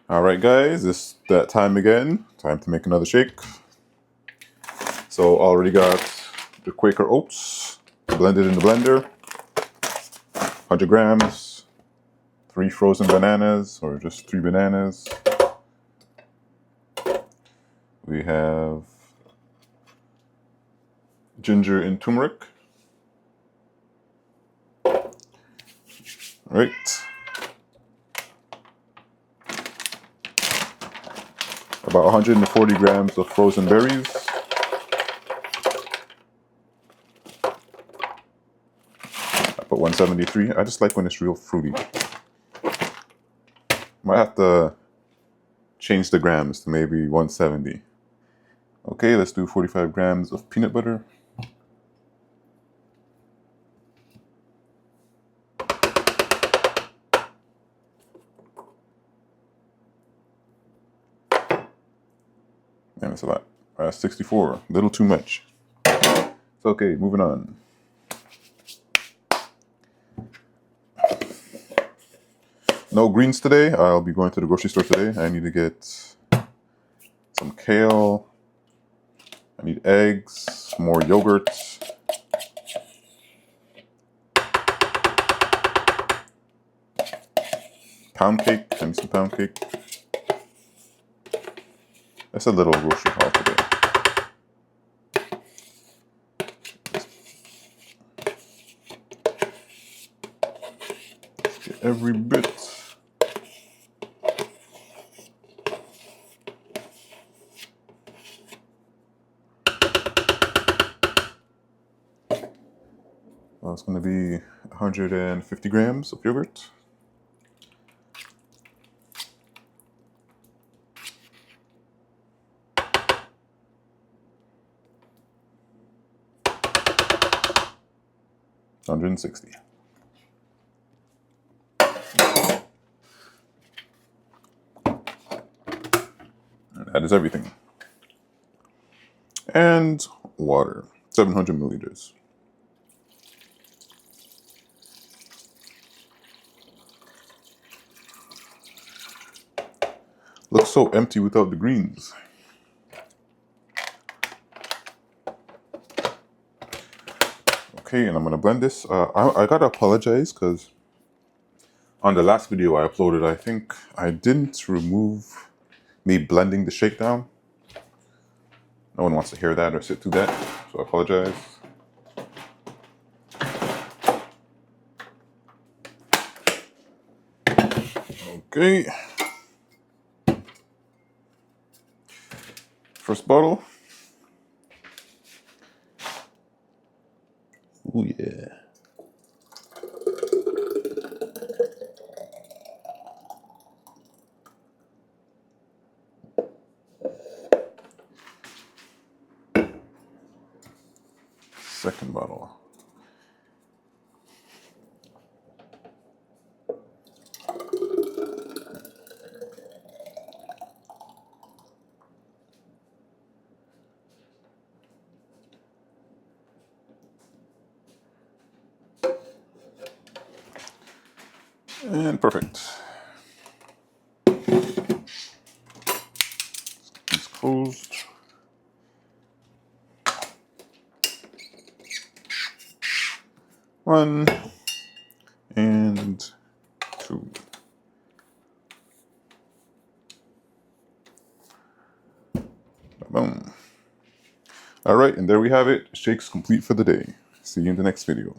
All right, guys, it's that time again. Time to make another shake. So already got the Quaker oats blended in the blender. 100 grams, 3 frozen bananas, or just 3 bananas. We have ginger and turmeric. All right. About 140 grams of frozen berries. I put 173. I just like when it's real fruity. Might have to change the grams to maybe 170. Okay, let's do 45 grams of peanut butter. Man, that's a lot. 64, a little too much. It's okay, moving on. No greens today. I'll be going to the grocery store today. I need to get some kale. I need eggs, more yogurt. Pound cake. I need some pound cake. That's a little grocery haul today. Let's get every bit. Well, it's going to be 150 grams of yogurt. $160. That is everything. And water, 700 milliliters. Looks so empty without the greens. Okay, and I'm gonna blend this. I gotta apologize because on the last video I uploaded, I think I didn't remove me blending the shakedown. No one wants to hear that or sit through that, so I apologize. Okay. First bottle. Oh yeah. Second bottle. And perfect. It's closed. One and two. Boom. All right, and there we have it. Shakes complete for the day. See you in the next video.